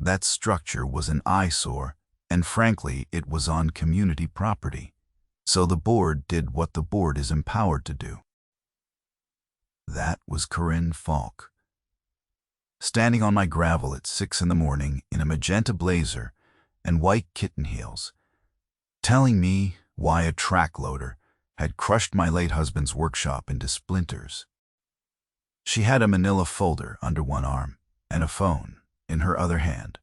That structure was an eyesore, and frankly, it was on community property. So the board did what the board is empowered to do. That was Corinne Falk. Standing on my gravel at 6 in the morning in a magenta blazer and white kitten heels, telling me why a track loader had crushed my late husband's workshop into splinters. She had a manila folder under one arm and a phone in her other hand,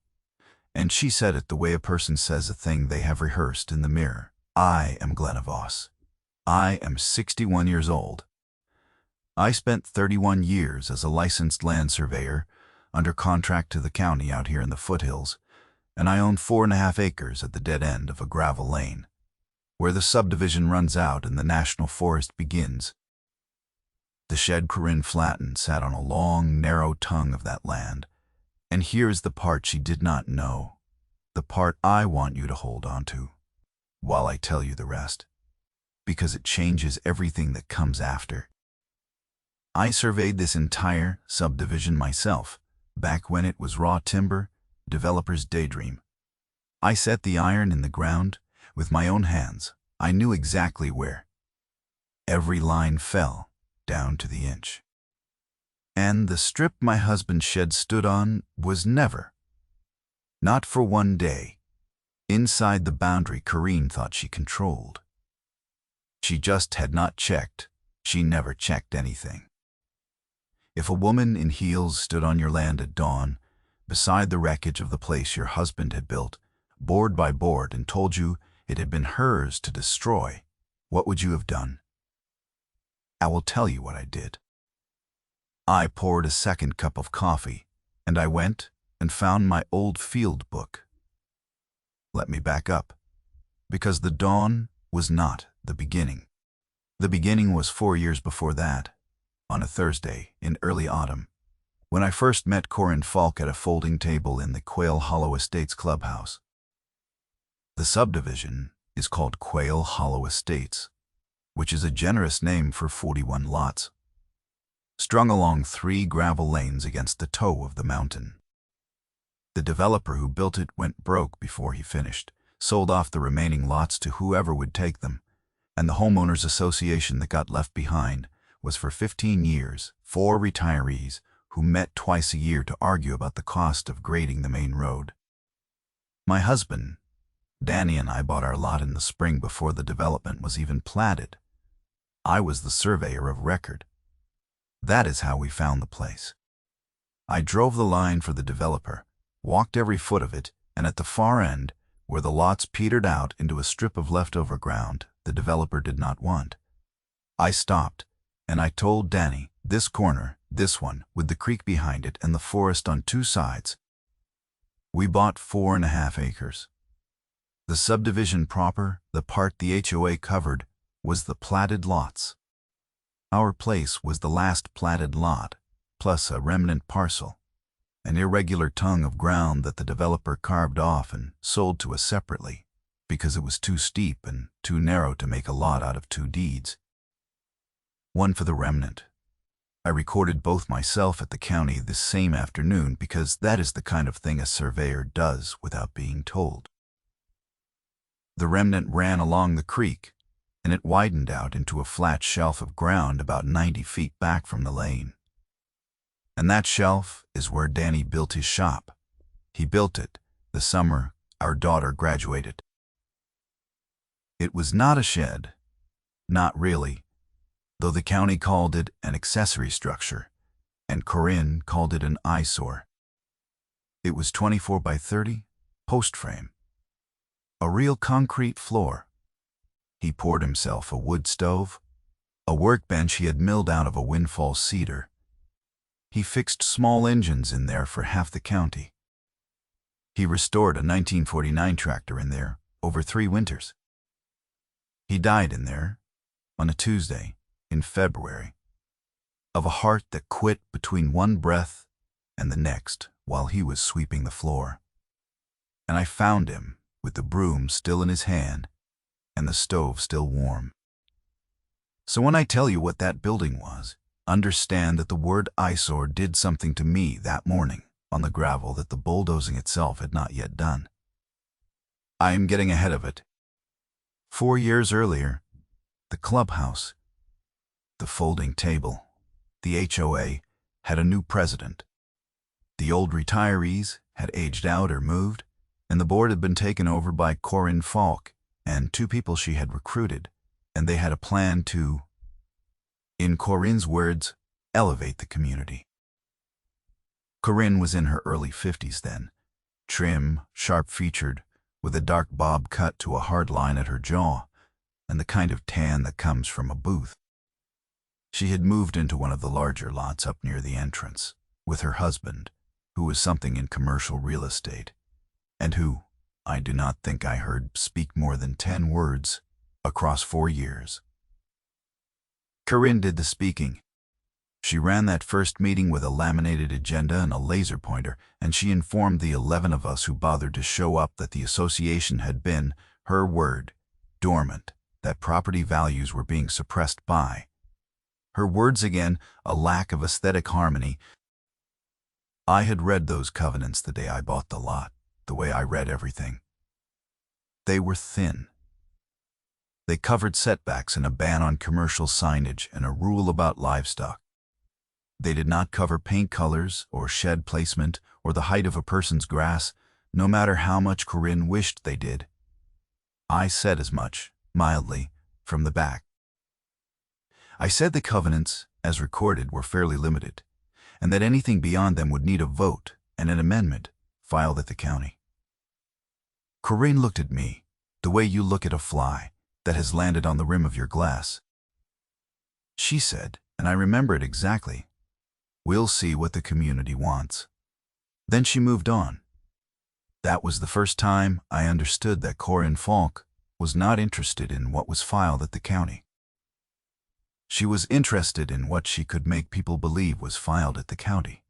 and she said it the way a person says a thing they have rehearsed in the mirror. I am Glenna Voss. I am 61 years old. I spent 31 years as a licensed land surveyor under contract to the county out here in the foothills, and I own 4.5 acres at the dead end of a gravel lane, where the subdivision runs out and the national forest begins. The shed Corinne flattened sat on a long, narrow tongue of that land, and here's the part she did not know, the part I want you to hold on to, while I tell you the rest, because it changes everything that comes after. I surveyed this entire subdivision myself, back when it was raw timber, developer's daydream. I set the iron in the ground with my own hands. I knew exactly where. Every line fell down to the inch. And the strip my husband's shed stood on was never, not for one day, inside the boundary Corinne thought she controlled. She just had not checked. She never checked anything. If a woman in heels stood on your land at dawn, beside the wreckage of the place your husband had built, board by board, and told you it had been hers to destroy, what would you have done? I will tell you what I did. I poured a second cup of coffee, and I went and found my old field book. Let me back up, because the dawn was not the beginning. The beginning was 4 years before that, on a Thursday in early autumn, when I first met Corinne Falk at a folding table in the Quail Hollow Estates clubhouse. The subdivision is called Quail Hollow Estates, which is a generous name for 41 lots, strung along 3 gravel lanes against the toe of the mountain. The developer who built it went broke before he finished, sold off the remaining lots to whoever would take them, and the homeowners association that got left behind was for 15 years 4 retirees who met twice a year to argue about the cost of grading the main road. My husband, Danny, and I bought our lot in the spring before the development was even platted. I was the surveyor of record. That is how we found the place. I drove the line for the developer, walked every foot of it, and at the far end, where the lots petered out into a strip of leftover ground the developer did not want, I stopped, and I told Danny, this corner, this one, with the creek behind it and the forest on 2 sides. We bought 4.5 acres. The subdivision proper, the part the HOA covered, was the platted lots. Our place was the last platted lot, plus a remnant parcel, an irregular tongue of ground that the developer carved off and sold to us separately, because it was too steep and too narrow to make a lot out of 2 deeds. One for the remnant. I recorded both myself at the county this same afternoon because that is the kind of thing a surveyor does without being told. The remnant ran along the creek, and it widened out into a flat shelf of ground about 90 feet back from the lane. And that shelf is where Danny built his shop. He built it the summer our daughter graduated. It was not a shed, not really, though the county called it an accessory structure, and Corinne called it an eyesore. It was 24 by 30, post frame, a real concrete floor. He poured himself a wood stove, a workbench he had milled out of a windfall cedar. He fixed small engines in there for half the county. He restored a 1949 tractor in there over 3 winters. He died in there on a Tuesday in February, of a heart that quit between one breath and the next while he was sweeping the floor. And I found him with the broom still in his hand and the stove still warm. So when I tell you what that building was, understand that the word eyesore did something to me that morning on the gravel that the bulldozing itself had not yet done. I am getting ahead of it. 4 years earlier, the clubhouse, the folding table, the HOA had a new president. The old retirees had aged out or moved, and the board had been taken over by Corinne Falk and 2 people she had recruited, and they had a plan to, in Corinne's words, elevate the community. Corinne was in her early 50s then, trim, sharp-featured, with a dark bob cut to a hard line at her jaw, and the kind of tan that comes from a booth. She had moved into one of the larger lots up near the entrance, with her husband, who was something in commercial real estate, and who, I do not think I heard speak more than 10 words across 4 years. Corinne did the speaking. She ran that first meeting with a laminated agenda and a laser pointer, and she informed the 11 of us who bothered to show up that the association had been, her word, dormant, that property values were being suppressed by, her words again, a lack of aesthetic harmony. I had read those covenants the day I bought the lot, the way I read everything. They were thin. They covered setbacks and a ban on commercial signage and a rule about livestock. They did not cover paint colors or shed placement or the height of a person's grass, no matter how much Corinne wished they did. I said as much, mildly, from the back. I said the covenants, as recorded, were fairly limited, and that anything beyond them would need a vote and an amendment filed at the county. Corinne looked at me, the way you look at a fly that has landed on the rim of your glass. She said, and I remember it exactly, "We'll see what the community wants." Then she moved on. That was the first time I understood that Corinne Falk was not interested in what was filed at the county. She was interested in what she could make people believe was filed at the county.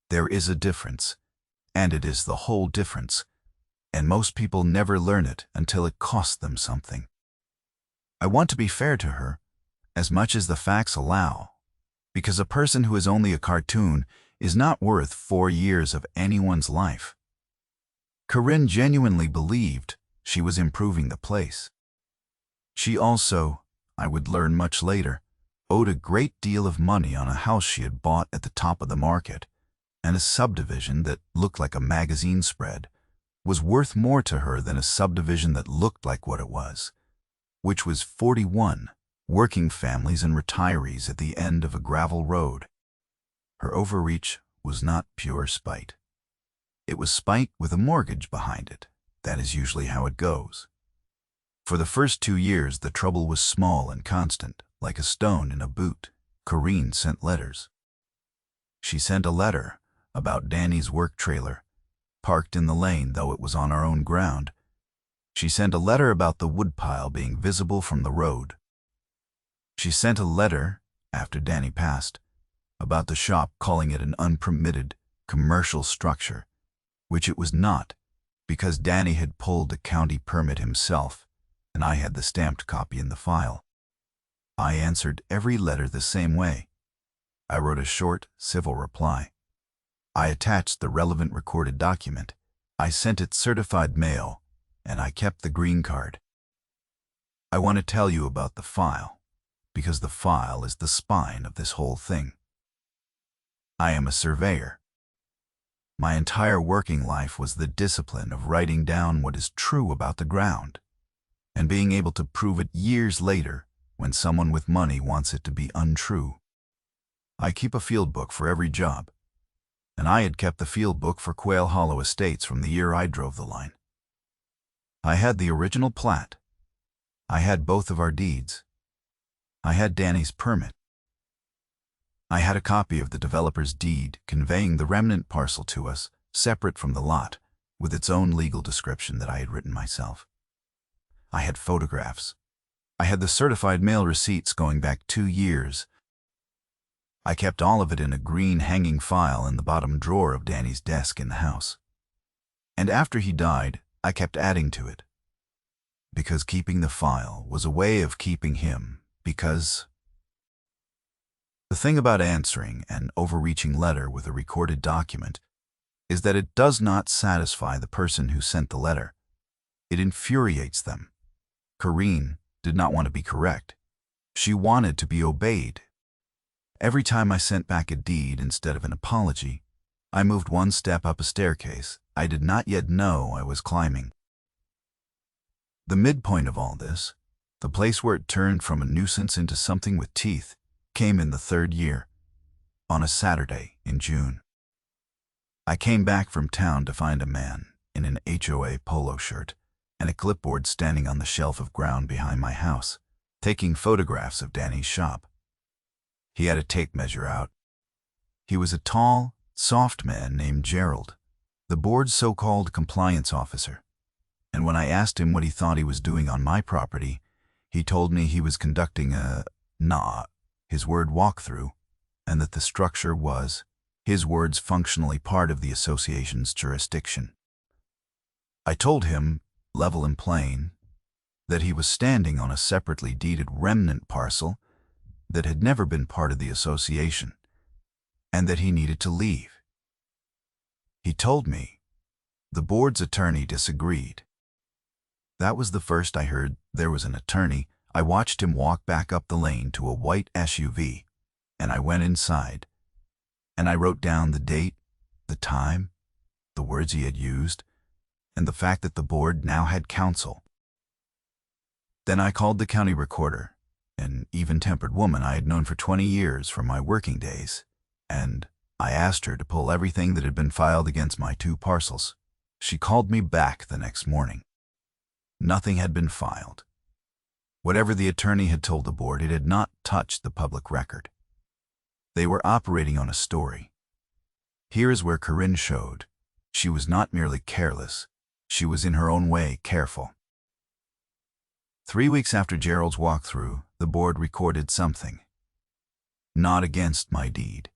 There is a difference, and it is the whole difference, and most people never learn it until it costs them something. I want to be fair to her, as much as the facts allow, because a person who is only a cartoon is not worth 4 years of anyone's life. Corinne genuinely believed she was improving the place. She also, I would learn much later, owed a great deal of money on a house she had bought at the top of the market, and a subdivision that looked like a magazine spread was worth more to her than a subdivision that looked like what it was, which was 41 working families and retirees at the end of a gravel road. Her overreach was not pure spite. It was spite with a mortgage behind it. That is usually how it goes. For the first 2 years, the trouble was small and constant, like a stone in a boot. Corinne sent letters. She sent a letter about Danny's work trailer, parked in the lane though it was on our own ground. She sent a letter about the woodpile being visible from the road. She sent a letter, after Danny passed, about the shop calling it an unpermitted commercial structure, which it was not, because Danny had pulled a county permit himself, and I had the stamped copy in the file. I answered every letter the same way. I wrote a short, civil reply. I attached the relevant recorded document. I sent it certified mail, and I kept the green card. I want to tell you about the file, because the file is the spine of this whole thing. I am a surveyor. My entire working life was the discipline of writing down what is true about the ground, and being able to prove it years later when someone with money wants it to be untrue. I keep a field book for every job, and I had kept the field book for Quail Hollow Estates from the year I drove the line. I had the original plat. I had both of our deeds. I had Danny's permit. I had a copy of the developer's deed conveying the remnant parcel to us, separate from the lot, with its own legal description that I had written myself. I had photographs. I had the certified mail receipts going back 2 years. I kept all of it in a green hanging file in the bottom drawer of Danny's desk in the house. And after he died, I kept adding to it. Because keeping the file was a way of keeping him, because The thing about answering an overreaching letter with a recorded document is that it does not satisfy the person who sent the letter. It infuriates them. Corinne did not want to be correct. She wanted to be obeyed. Every time I sent back a deed instead of an apology, I moved one step up a staircase I did not yet know I was climbing. The midpoint of all this, the place where it turned from a nuisance into something with teeth, came in the third year, on a Saturday in June. I came back from town to find a man in an HOA polo shirt and a clipboard standing on the shelf of ground behind my house, taking photographs of Danny's shop. He had a tape measure out. He was a tall, soft man named Gerald, the board's so-called compliance officer, and when I asked him what he thought he was doing on my property, he told me he was conducting his word walkthrough, and that the structure was, his words, functionally part of the association's jurisdiction. I told him, level and plain, that he was standing on a separately deeded remnant parcel that had never been part of the association, and that he needed to leave. He told me the board's attorney disagreed. That was the first I heard there was an attorney. I watched him walk back up the lane to a white SUV, and I went inside, and I wrote down the date, the time, the words he had used, and the fact that the board now had counsel. Then I called the county recorder, an even-tempered woman I had known for 20 years from my working days, and I asked her to pull everything that had been filed against my 2 parcels. She called me back the next morning. Nothing had been filed. Whatever the attorney had told the board, it had not touched the public record. They were operating on a story. Here is where Corinne showed she was not merely careless, she was in her own way careful. 3 weeks after Gerald's walkthrough, the board recorded something. Not against my deed.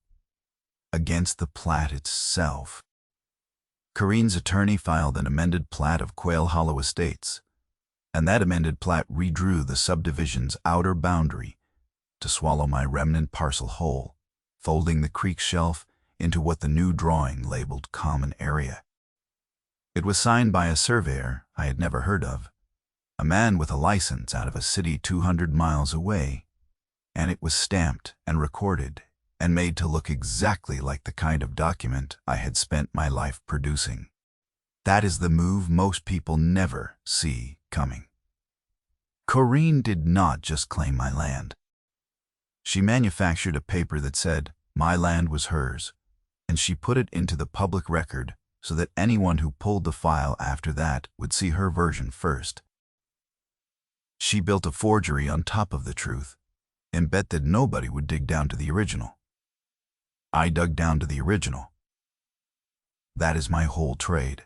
Against the plat itself. Corinne's attorney filed an amended plat of Quail Hollow Estates, and that amended plat redrew the subdivision's outer boundary to swallow my remnant parcel whole, folding the creek shelf into what the new drawing labeled common area. It was signed by a surveyor I had never heard of, a man with a license out of a city 200 miles away, and it was stamped and recorded and made to look exactly like the kind of document I had spent my life producing. That is the move most people never see coming. Corinne did not just claim my land. She manufactured a paper that said my land was hers, and she put it into the public record so that anyone who pulled the file after that would see her version first. She built a forgery on top of the truth and bet that nobody would dig down to the original. I dug down to the original. That is my whole trade.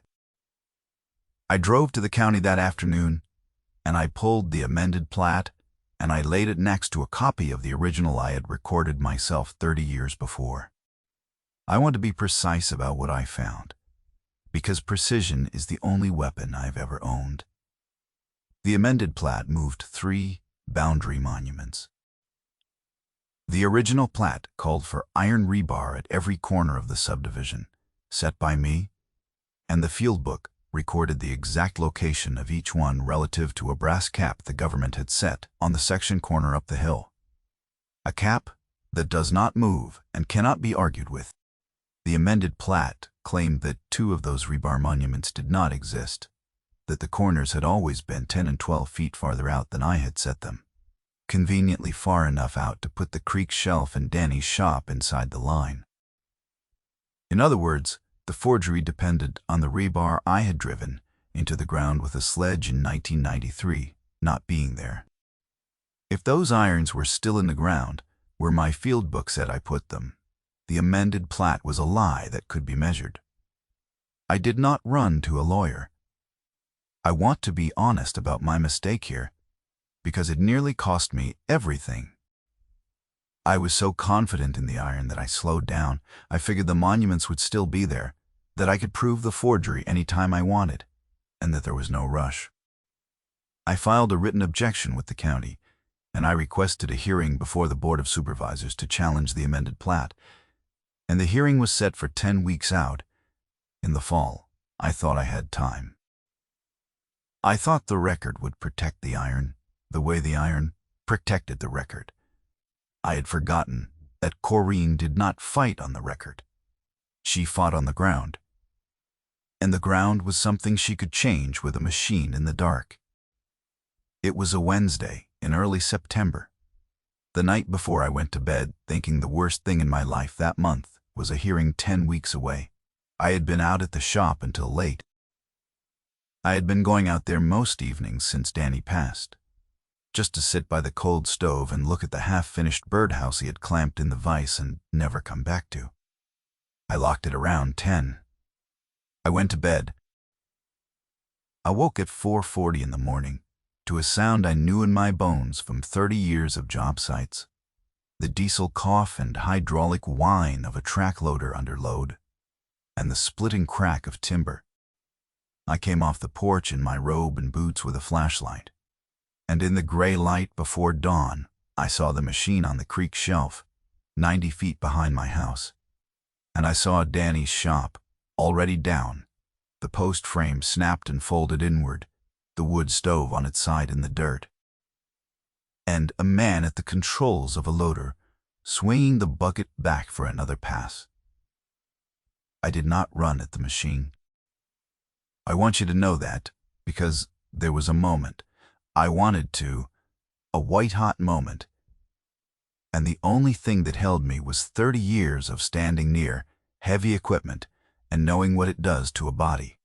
I drove to the county that afternoon, and I pulled the amended plat, and I laid it next to a copy of the original I had recorded myself 30 years before. I want to be precise about what I found, because precision is the only weapon I've ever owned. The amended plat moved 3 boundary monuments. The original plat called for iron rebar at every corner of the subdivision, set by me, and the field book recorded the exact location of each one relative to a brass cap the government had set on the section corner up the hill. A cap that does not move and cannot be argued with. The amended plat claimed that 2 of those rebar monuments did not exist, that the corners had always been 10 and 12 feet farther out than I had set them, conveniently far enough out to put the creek shelf and Danny's shop inside the line. In other words, the forgery depended on the rebar I had driven into the ground with a sledge in 1993 not being there. If those irons were still in the ground, where my field book said I put them, the amended plat was a lie that could be measured. I did not run to a lawyer. I want to be honest about my mistake here, because it nearly cost me everything. I was so confident in the iron that I slowed down. I figured the monuments would still be there, that I could prove the forgery any time I wanted, and that there was no rush. I filed a written objection with the county, and I requested a hearing before the Board of Supervisors to challenge the amended plat, and the hearing was set for 10 weeks out. In the fall, I thought I had time. I thought the record would protect the iron, the way the iron protected the record. I had forgotten that Corinne did not fight on the record. She fought on the ground. And the ground was something she could change with a machine in the dark. It was a Wednesday in early September. The night before I went to bed, thinking the worst thing in my life that month was a hearing 10 weeks away. I had been out at the shop until late. I had been going out there most evenings since Danny passed, just to sit by the cold stove and look at the half-finished birdhouse he had clamped in the vise and never come back to. I locked it around 10. I went to bed. I woke at 4:40 in the morning to a sound I knew in my bones from 30 years of job sites, the diesel cough and hydraulic whine of a track loader under load, and the splitting crack of timber. I came off the porch in my robe and boots with a flashlight, and in the gray light before dawn, I saw the machine on the creek shelf, 90 feet behind my house, and I saw Danny's shop, already down, the post frame snapped and folded inward, the wood stove on its side in the dirt, and a man at the controls of a loader, swinging the bucket back for another pass. I did not run at the machine. I want you to know that, because there was a moment. I wanted to, a white-hot moment. And the only thing that held me was 30 years of standing near heavy equipment and knowing what it does to a body.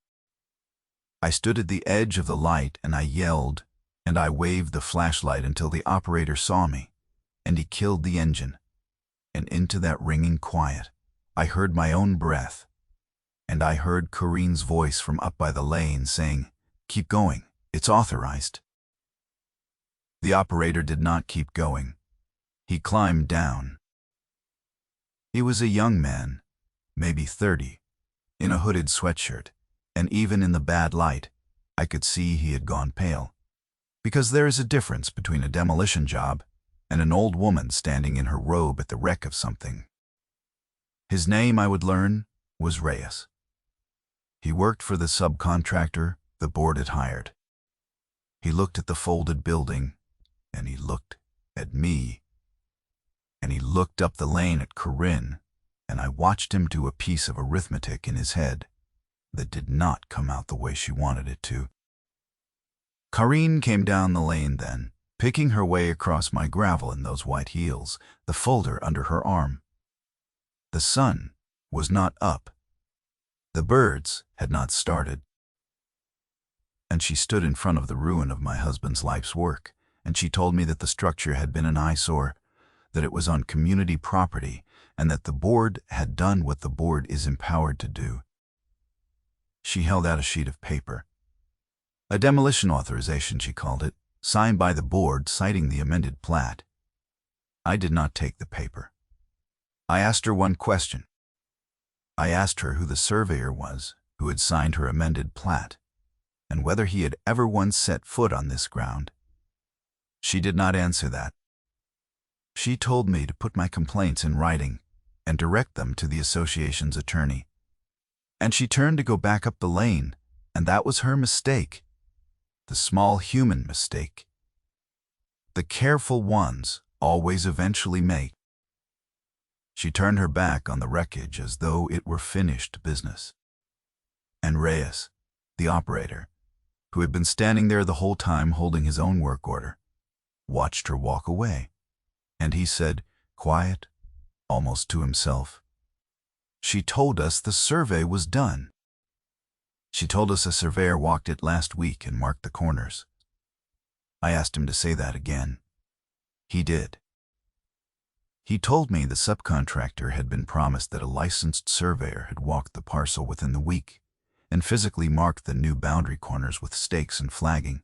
I stood at the edge of the light and I yelled and I waved the flashlight until the operator saw me, and he killed the engine. And into that ringing quiet, I heard my own breath. And I heard Corinne's voice from up by the lane saying, "Keep going, it's authorized." The operator did not keep going. He climbed down. He was a young man, maybe 30, in a hooded sweatshirt, and even in the bad light, I could see he had gone pale. Because there is a difference between a demolition job and an old woman standing in her robe at the wreck of something. His name, I would learn, was Reyes. He worked for the subcontractor the board had hired. He looked at the folded building, and he looked at me, and he looked up the lane at Corinne, and I watched him do a piece of arithmetic in his head that did not come out the way she wanted it to. Corinne came down the lane then, picking her way across my gravel in those white heels, the folder under her arm. The sun was not up. The birds had not started. And she stood in front of the ruin of my husband's life's work, and she told me that the structure had been an eyesore, that it was on community property, and that the board had done what the board is empowered to do. She held out a sheet of paper. A demolition authorization, she called it, signed by the board citing the amended plat. I did not take the paper. I asked her one question. I asked her who the surveyor was who had signed her amended plat, and whether he had ever once set foot on this ground. She did not answer that. She told me to put my complaints in writing and direct them to the association's attorney. And she turned to go back up the lane, and that was her mistake. The small human mistake. The careful ones always eventually make. She turned her back on the wreckage as though it were finished business. And Reyes, the operator, who had been standing there the whole time holding his own work order, watched her walk away. And he said, quiet, almost to himself, "She told us the survey was done. She told us a surveyor walked it last week and marked the corners." I asked him to say that again. He did. He told me the subcontractor had been promised that a licensed surveyor had walked the parcel within the week and physically marked the new boundary corners with stakes and flagging,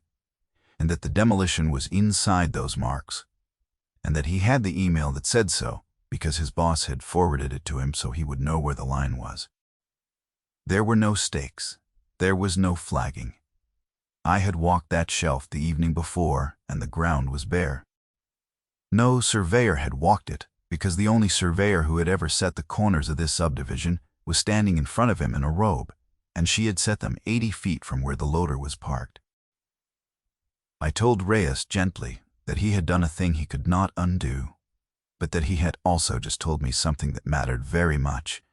and that the demolition was inside those marks, and that he had the email that said so because his boss had forwarded it to him so he would know where the line was. There were no stakes. There was no flagging. I had walked that shelf the evening before, and the ground was bare. No surveyor had walked it, because the only surveyor who had ever set the corners of this subdivision was standing in front of him in a robe, and she had set them 80 feet from where the loader was parked. I told Reyes gently that he had done a thing he could not undo, but that he had also just told me something that mattered very much,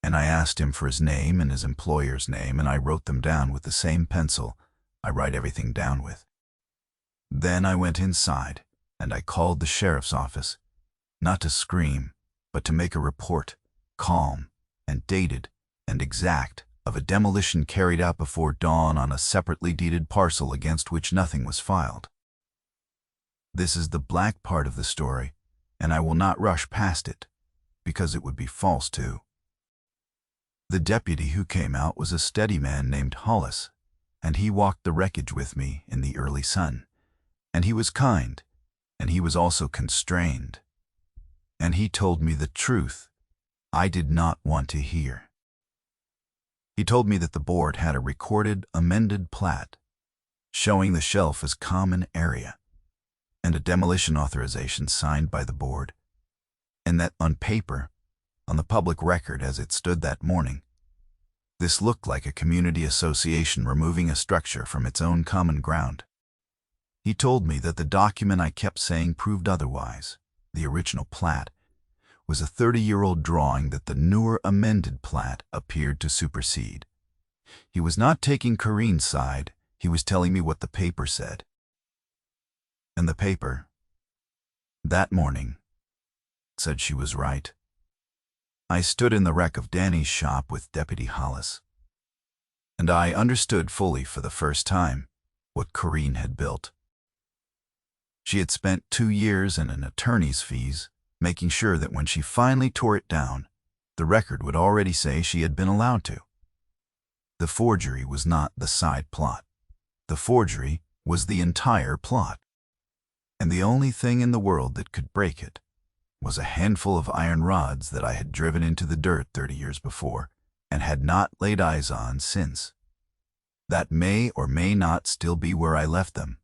and I asked him for his name and his employer's name, and I wrote them down with the same pencil I write everything down with. Then I went inside, and I called the sheriff's office, not to scream, but to make a report, calm and dated and exact, of a demolition carried out before dawn on a separately deeded parcel against which nothing was filed. This is the black part of the story, and I will not rush past it, because it would be false too. The deputy who came out was a steady man named Hollis, and he walked the wreckage with me in the early sun, and he was kind, and he was also constrained, and he told me the truth I did not want to hear. He told me that the board had a recorded, amended plat showing the shelf as common area, and a demolition authorization signed by the board, and that on paper, on the public record as it stood that morning, this looked like a community association removing a structure from its own common ground. He told me that the document I kept saying proved otherwise, the original plat, was a 30-year-old drawing that the newer amended plat appeared to supersede. He was not taking Corinne's side, he was telling me what the paper said. And the paper, that morning, said she was right. I stood in the wreck of Danny's shop with Deputy Hollis, and I understood fully for the first time what Corinne had built. She had spent 2 years and an attorney's fees making sure that when she finally tore it down, the record would already say she had been allowed to. The forgery was not the side plot. The forgery was the entire plot. And the only thing in the world that could break it was a handful of iron rods that I had driven into the dirt 30 years before and had not laid eyes on since. That may or may not still be where I left them,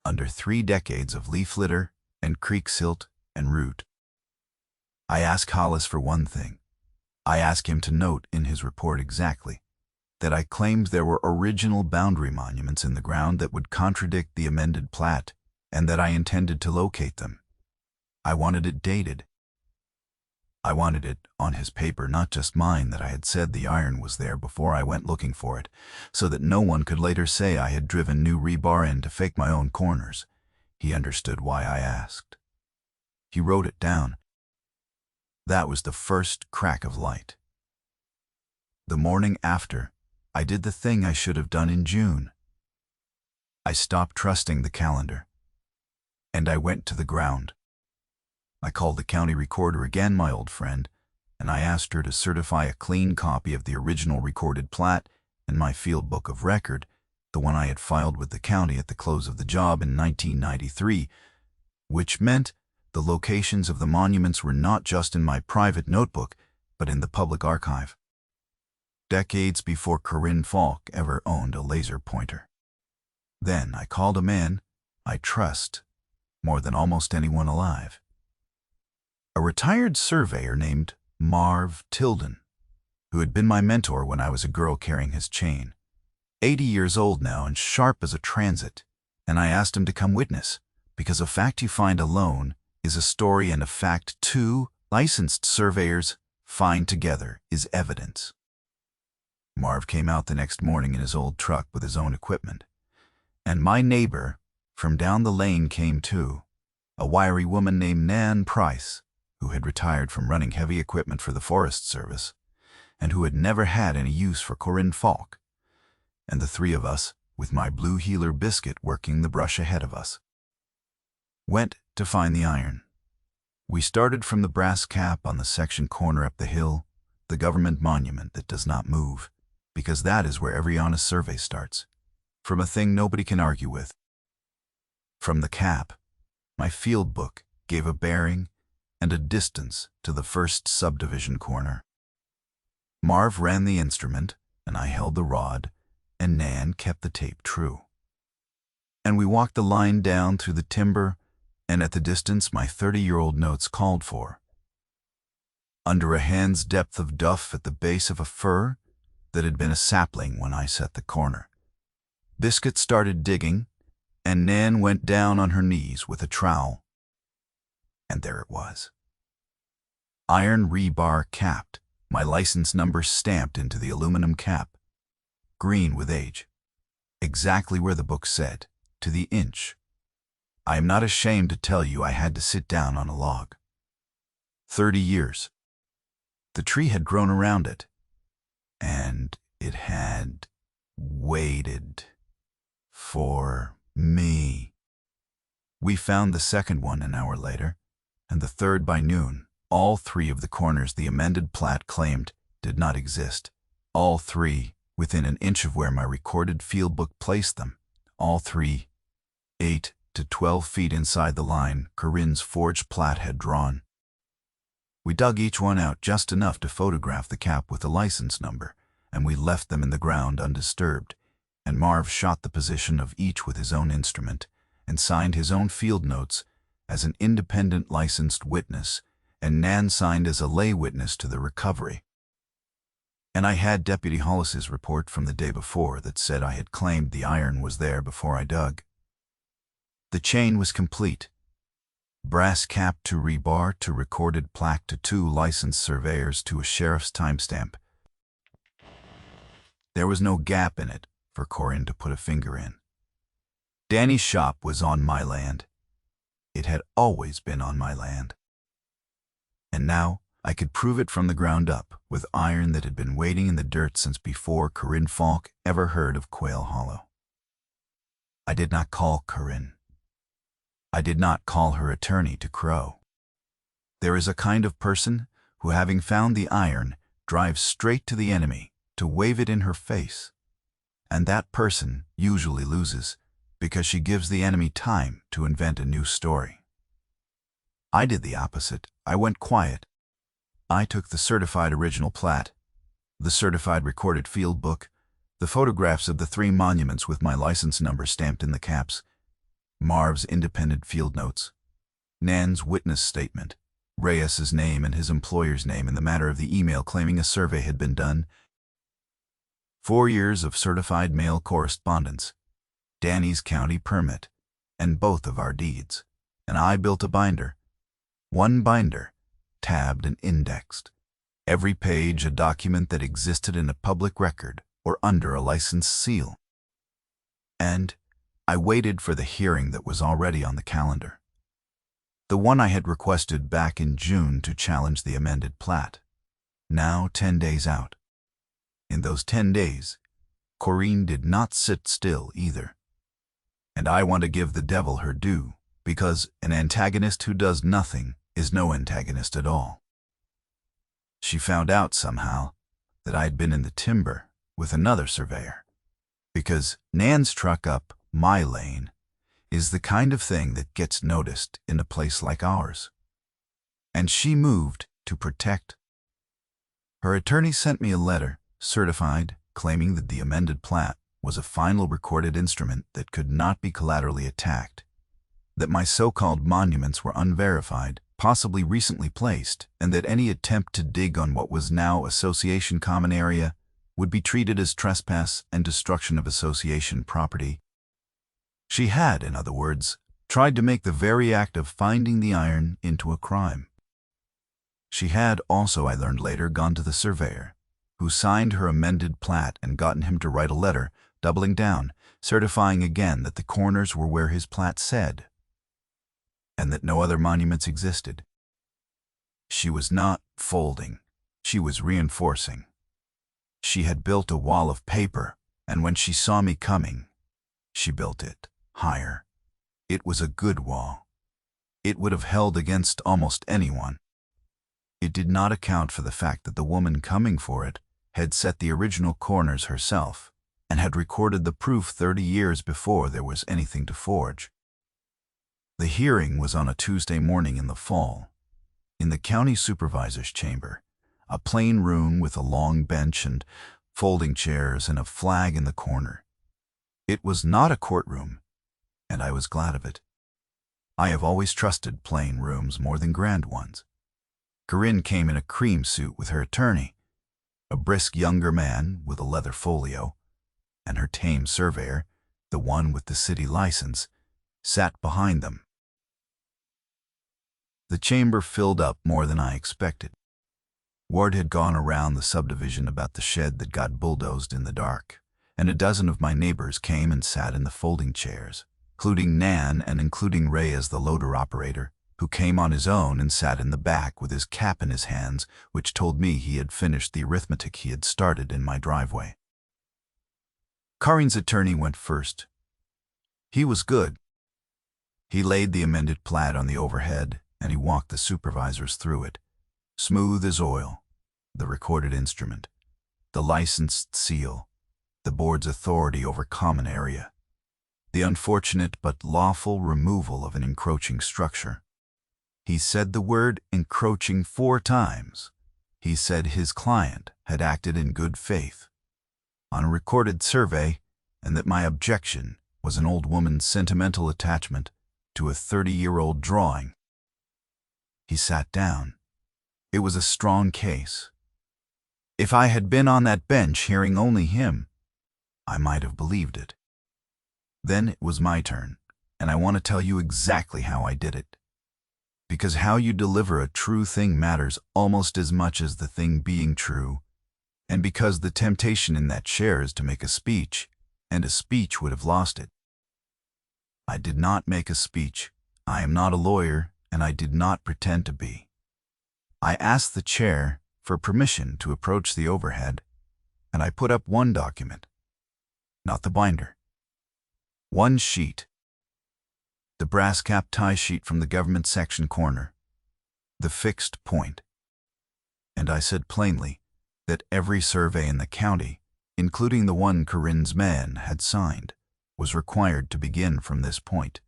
under 3 decades of leaf litter and creek silt and root. I asked Hollis for one thing. I asked him to note in his report exactly that I claimed there were original boundary monuments in the ground that would contradict the amended plat, and that I intended to locate them. I wanted it dated. I wanted it on his paper, not just mine, that I had said the iron was there before I went looking for it, so that no one could later say I had driven new rebar in to fake my own corners. He understood why I asked. He wrote it down. That was the first crack of light. The morning after, I did the thing I should have done in June. I stopped trusting the calendar, and I went to the ground. I called the county recorder again, my old friend, and I asked her to certify a clean copy of the original recorded plat and my field book of record, the one I had filed with the county at the close of the job in 1993, which meant the locations of the monuments were not just in my private notebook, but in the public archive. Decades before Corinne Falk ever owned a laser pointer. Then I called a man I trust more than almost anyone alive. A retired surveyor named Marv Tilden, who had been my mentor when I was a girl carrying his chain. 80 years old now and sharp as a transit, and I asked him to come witness, because a fact you find alone is a story, and a fact 2 licensed surveyors find together is evidence. Marv came out the next morning in his old truck with his own equipment, and my neighbor from down the lane came too, a wiry woman named Nan Price, who had retired from running heavy equipment for the Forest Service, and who had never had any use for Corinne Falk, and the 3 of us, with my blue heeler biscuit working the brush ahead of us, went to find the iron. We started from the brass cap on the section corner up the hill, the government monument that does not move, because that is where every honest survey starts, from a thing nobody can argue with. From the cap, my field book gave a bearing and a distance to the first subdivision corner. Marv ran the instrument, and I held the rod, and Nan kept the tape true. And we walked the line down through the timber and at the distance my 30-year-old notes called for. Under a hand's depth of duff at the base of a fir that had been a sapling when I set the corner, Biscuit started digging, and Nan went down on her knees with a trowel. And there it was. Iron rebar capped, my license number stamped into the aluminum cap, green with age, exactly where the book said, to the inch. I am not ashamed to tell you I had to sit down on a log. 30 years. The tree had grown around it, and it had waited for me. We found the second one an hour later, and the third by noon. All three of the corners the amended plat claimed did not exist. All three within an inch of where my recorded field book placed them. All three 8 to 12 feet inside the line Corinne's forged plat had drawn. We dug each one out just enough to photograph the cap with the license number, and we left them in the ground undisturbed, and Marv shot the position of each with his own instrument and signed his own field notes as an independent licensed witness, and Nan signed as a lay witness to the recovery. And I had Deputy Hollis's report from the day before that said I had claimed the iron was there before I dug. The chain was complete. Brass cap to rebar to recorded plaque to 2 licensed surveyors to a sheriff's timestamp. There was no gap in it for Corinne to put a finger in. Danny's shop was on my land. It had always been on my land. And now I could prove it from the ground up with iron that had been waiting in the dirt since before Corinne Falk ever heard of Quail Hollow. I did not call Corinne. I did not call her attorney to crow. There is a kind of person who, having found the iron, drives straight to the enemy to wave it in her face. And that person usually loses because she gives the enemy time to invent a new story. I did the opposite. I went quiet. I took the certified original plat, the certified recorded field book, the photographs of the 3 monuments with my license number stamped in the caps, Marv's independent field notes, Nan's witness statement, Reyes's name and his employer's name in the matter of the email claiming a survey had been done, 4 years of certified mail correspondence, Danny's county permit, and both of our deeds. And I built a binder. One binder, tabbed and indexed. Every page a document that existed in a public record or under a licensed seal. And I waited for the hearing that was already on the calendar. The one I had requested back in June to challenge the amended plat. Now 10 days out. In those 10 days, Corinne did not sit still either. And I want to give the devil her due, because an antagonist who does nothing is no antagonist at all. She found out somehow that I had been in the timber with another surveyor, because Nan's truck up my lane is the kind of thing that gets noticed in a place like ours. And she moved to protect. Her attorney sent me a letter, certified, claiming that the amended plat was a final recorded instrument that could not be collaterally attacked, that my so-called monuments were unverified, possibly recently placed, and that any attempt to dig on what was now association common area would be treated as trespass and destruction of association property. She had, in other words, tried to make the very act of finding the iron into a crime. She had also, I learned later, gone to the surveyor, who signed her amended plat and gotten him to write a letter, doubling down, certifying again that the corners were where his plat said, and that no other monuments existed. She was not folding, she was reinforcing. She had built a wall of paper, and when she saw me coming, she built it higher. It was a good wall. It would have held against almost anyone. It did not account for the fact that the woman coming for it had set the original corners herself and had recorded the proof 30 years before there was anything to forge. The hearing was on a Tuesday morning in the fall, in the county supervisor's chamber, a plain room with a long bench and folding chairs and a flag in the corner. It was not a courtroom, and I was glad of it. I have always trusted plain rooms more than grand ones. Corinne came in a cream suit with her attorney, a brisk younger man with a leather folio, and her tame surveyor, the one with the city license, sat behind them. The chamber filled up more than I expected. Word had gone around the subdivision about the shed that got bulldozed in the dark, and a dozen of my neighbors came and sat in the folding chairs, including Nan and including Ray as the loader operator, who came on his own and sat in the back with his cap in his hands, which told me he had finished the arithmetic he had started in my driveway. Karin's attorney went first. He was good. He laid the amended plat on the overhead, and he walked the supervisors through it, smooth as oil, the recorded instrument, the licensed seal, the board's authority over common area, the unfortunate but lawful removal of an encroaching structure. He said the word encroaching 4 times. He said his client had acted in good faith on a recorded survey, and that my objection was an old woman's sentimental attachment to a 30-year-old drawing. He sat down. It was a strong case. If I had been on that bench hearing only him, I might have believed it. Then it was my turn, and I want to tell you exactly how I did it. Because how you deliver a true thing matters almost as much as the thing being true, and because the temptation in that chair is to make a speech, and a speech would have lost it. I did not make a speech. I am not a lawyer, and I did not pretend to be. I asked the chair for permission to approach the overhead, and I put up one document, not the binder. One sheet. The brass cap tie sheet from the government section corner. The fixed point. And I said plainly that every survey in the county, including the one Corinne's man had signed, was required to begin from this point,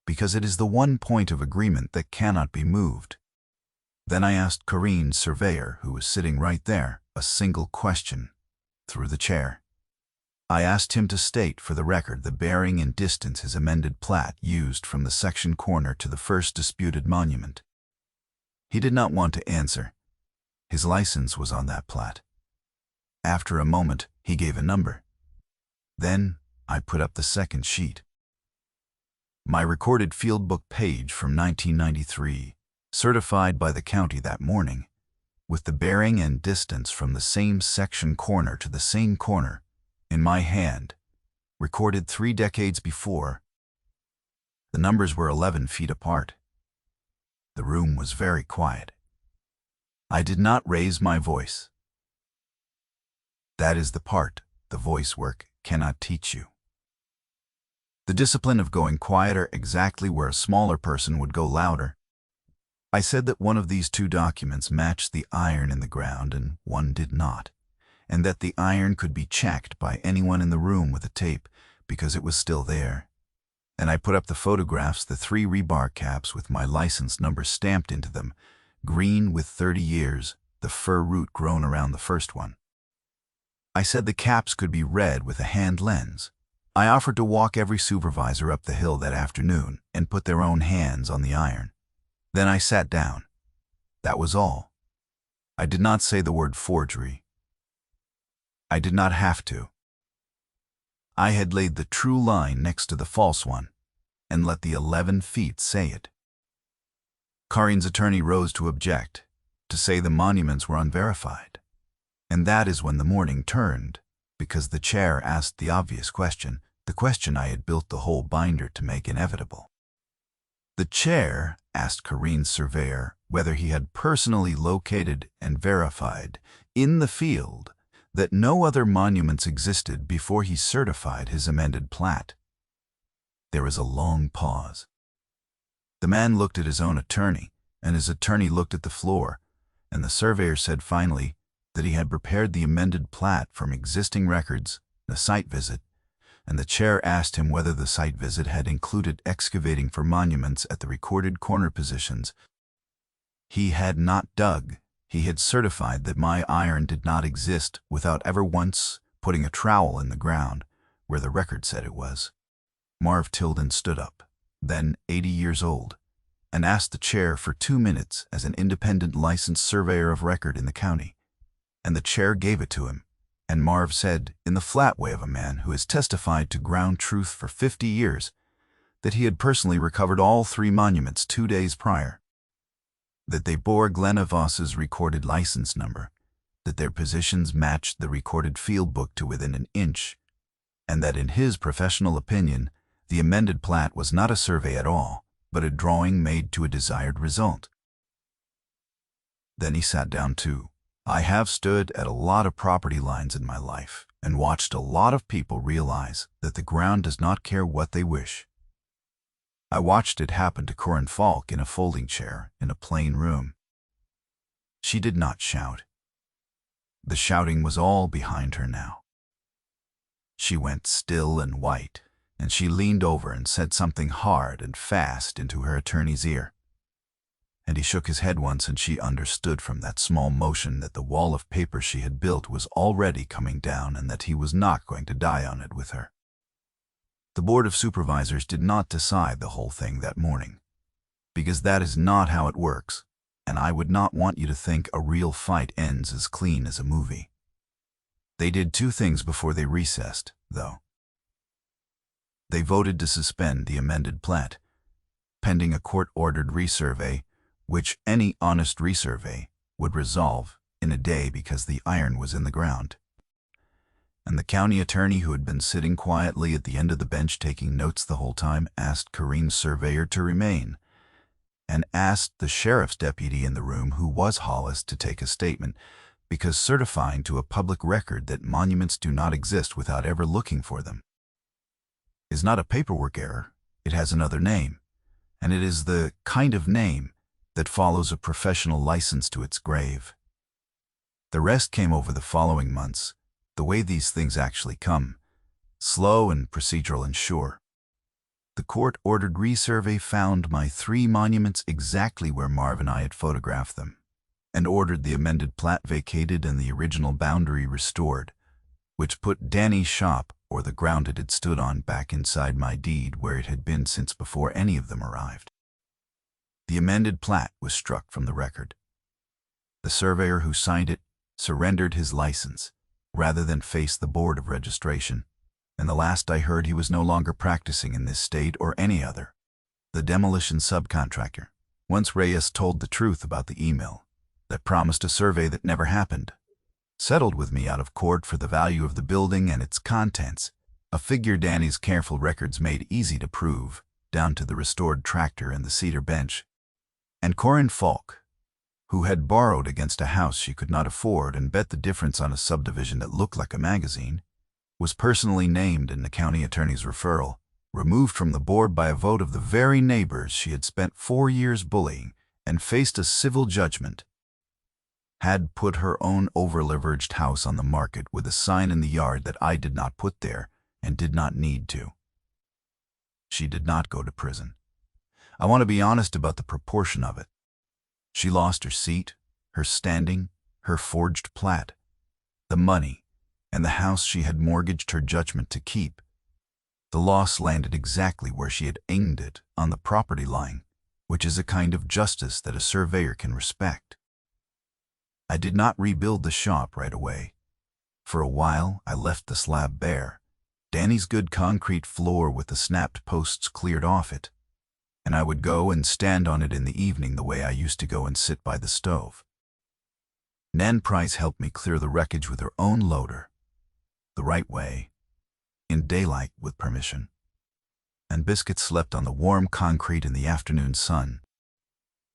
because it is the one point of agreement that cannot be moved. Then I asked Corinne's surveyor, who was sitting right there, a single question, through the chair. I asked him to state for the record the bearing and distance his amended plat used from the section corner to the first disputed monument. He did not want to answer. His license was on that plat. After a moment, he gave a number. Then I put up the second sheet. My recorded field book page from 1993, certified by the county that morning, with the bearing and distance from the same section corner to the same corner, in my hand, recorded 3 decades before. The numbers were 11 feet apart. The room was very quiet. I did not raise my voice. That is the part the voice work cannot teach you. The discipline of going quieter exactly where a smaller person would go louder. I said that one of these 2 documents matched the iron in the ground and one did not, and that the iron could be checked by anyone in the room with a tape because it was still there. And I put up the photographs, the 3 rebar caps with my license number stamped into them, green with 30 years, the fir root grown around the first one. I said the caps could be read with a hand lens. I offered to walk every supervisor up the hill that afternoon and put their own hands on the iron. Then I sat down. That was all. I did not say the word forgery. I did not have to. I had laid the true line next to the false one and let the 11 feet say it. Karin's attorney rose to object, to say the monuments were unverified. And that is when the morning turned, because the chair asked the obvious question, the question I had built the whole binder to make inevitable. The chair asked Corinne's surveyor whether he had personally located and verified in the field that no other monuments existed before he certified his amended plat. There was a long pause. The man looked at his own attorney, and his attorney looked at the floor, and the surveyor said finally that he had prepared the amended plat from existing records, a site visit, and the chair asked him whether the site visit had included excavating for monuments at the recorded corner positions. He had not dug. He had certified that my iron did not exist without ever once putting a trowel in the ground where the record said it was. Marv Tilden stood up. then 80 years old, and asked the chair for 2 minutes as an independent licensed surveyor of record in the county. And the chair gave it to him, and Marv said, in the flat way of a man who has testified to ground truth for 50 years, that he had personally recovered all 3 monuments 2 days prior, that they bore Glenna Voss's recorded license number, that their positions matched the recorded field book to within an inch, and that in his professional opinion, the amended plat was not a survey at all, but a drawing made to a desired result. Then he sat down too. I have stood at a lot of property lines in my life and watched a lot of people realize that the ground does not care what they wish. I watched it happen to Corinne Falk in a folding chair in a plain room. She did not shout. The shouting was all behind her now. She went still and white, and she leaned over and said something hard and fast into her attorney's ear. And he shook his head once, and she understood from that small motion that the wall of paper she had built was already coming down and that he was not going to die on it with her. The Board of Supervisors did not decide the whole thing that morning, because that is not how it works, and I would not want you to think a real fight ends as clean as a movie. They did 2 things before they recessed, though. They voted to suspend the amended plat, pending a court-ordered resurvey, which any honest resurvey would resolve in a day because the iron was in the ground. And the county attorney, who had been sitting quietly at the end of the bench taking notes the whole time, asked Corinne's surveyor to remain, and asked the sheriff's deputy in the room, who was Hollis, to take a statement, because certifying to a public record that monuments do not exist without ever looking for them is not a paperwork error. It has another name, and it is the kind of name that follows a professional license to its grave. The rest came over the following months, the way these things actually come, slow and procedural and sure. The court-ordered resurvey found my 3 monuments exactly where Marv and I had photographed them, and ordered the amended plat vacated and the original boundary restored, which put Danny's shop, or the ground it had stood on, back inside my deed where it had been since before any of them arrived. The amended plat was struck from the record. The surveyor who signed it surrendered his license, rather than face the Board of Registration, and the last I heard, he was no longer practicing in this state or any other. The demolition subcontractor, once Reyes told the truth about the email that promised a survey that never happened, settled with me out of court for the value of the building and its contents, a figure Danny's careful records made easy to prove, down to the restored tractor and the cedar bench. And Corinne Falk, who had borrowed against a house she could not afford and bet the difference on a subdivision that looked like a magazine, was personally named in the county attorney's referral, removed from the board by a vote of the very neighbors she had spent 4 years bullying, and faced a civil judgment. Had put her own over-leveraged house on the market with a sign in the yard that I did not put there and did not need to. She did not go to prison. I want to be honest about the proportion of it. She lost her seat, her standing, her forged plat, the money, and the house she had mortgaged her judgment to keep. The loss landed exactly where she had aimed it, on the property line, which is a kind of justice that a surveyor can respect. I did not rebuild the shop right away. For a while, I left the slab bare, Danny's good concrete floor with the snapped posts cleared off it, and I would go and stand on it in the evening the way I used to go and sit by the stove. Nan Price helped me clear the wreckage with her own loader, the right way, in daylight with permission, and Biscuit slept on the warm concrete in the afternoon sun.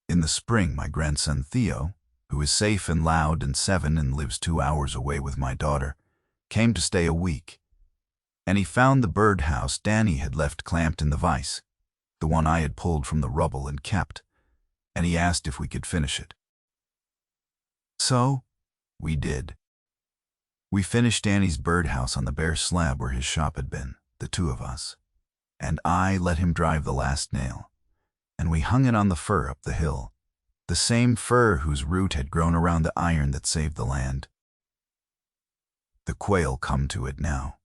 In the spring, my grandson Theo, who is safe and loud and 7 and lives 2 hours away with my daughter, came to stay a week, and he found the birdhouse Danny had left clamped in the vise, the one I had pulled from the rubble and kept, and he asked if we could finish it. So, we did. We finished Danny's birdhouse on the bare slab where his shop had been, the 2 of us, and I let him drive the last nail, and we hung it on the fir up the hill, the same fir whose root had grown around the iron that saved the land. The quail come to it now.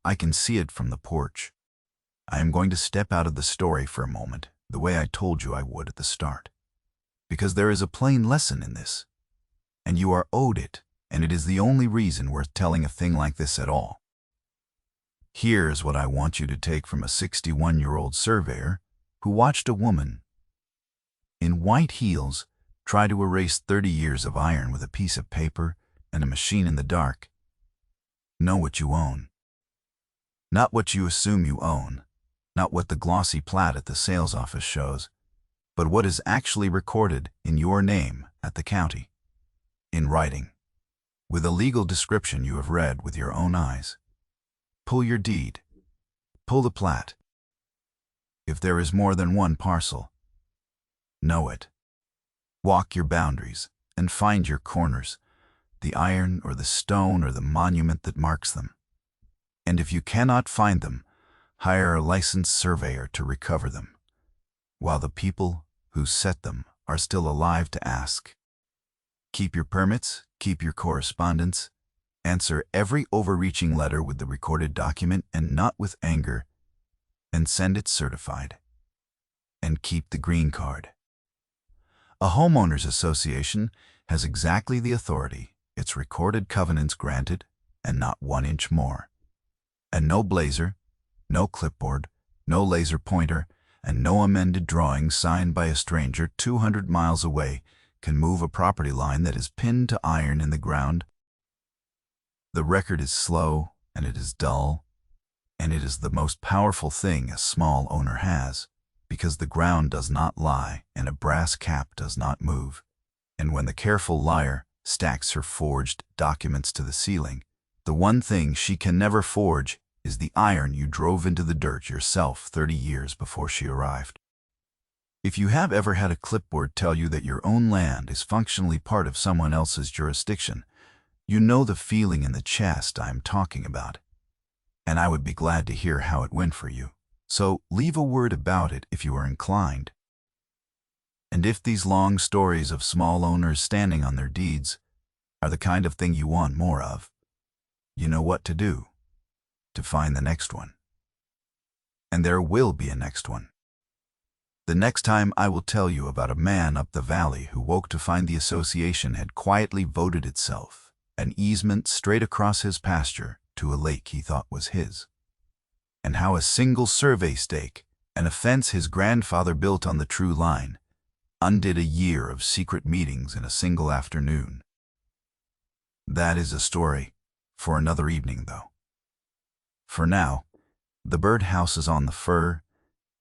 I can see it from the porch. I am going to step out of the story for a moment, the way I told you I would at the start. Because there is a plain lesson in this, and you are owed it, and it is the only reason worth telling a thing like this at all. Here's what I want you to take from a 61-year-old surveyor who watched a woman in white heels try to erase 30 years of iron with a piece of paper and a machine in the dark. Know what you own. Not what you assume you own, not what the glossy plat at the sales office shows, but what is actually recorded in your name at the county, in writing, with a legal description you have read with your own eyes. Pull your deed. Pull the plat. If there is more than one parcel, know it. Walk your boundaries and find your corners, the iron or the stone or the monument that marks them. And if you cannot find them, hire a licensed surveyor to recover them, while the people who set them are still alive to ask. Keep your permits, keep your correspondence, answer every overreaching letter with the recorded document and not with anger, and send it certified. And keep the green card. A homeowners association has exactly the authority, its recorded covenants granted, and not 1 inch more. And no blazer, no clipboard, no laser pointer, and no amended drawing signed by a stranger 200 miles away can move a property line that is pinned to iron in the ground. The record is slow, and it is dull, and it is the most powerful thing a small owner has, because the ground does not lie and a brass cap does not move. And when the careful liar stacks her forged documents to the ceiling, the one thing she can never forge is the iron you drove into the dirt yourself 30 years before she arrived. If you have ever had a clipboard tell you that your own land is functionally part of someone else's jurisdiction, you know the feeling in the chest I am talking about. And I would be glad to hear how it went for you. So leave a word about it if you are inclined. And if these long stories of small owners standing on their deeds are the kind of thing you want more of, you know what to do to find the next one. And there will be a next one. The next time I will tell you about a man up the valley who woke to find the association had quietly voted itself an easement straight across his pasture to a lake he thought was his, and how a single survey stake, an offense his grandfather built on the true line, undid a year of secret meetings in a single afternoon. That is a story for another evening, though. For now, the birdhouse is on the fur,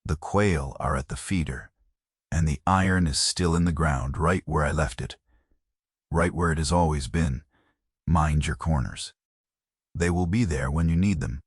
the quail are at the feeder, and the iron is still in the ground right where I left it, right where it has always been. Mind your corners. They will be there when you need them.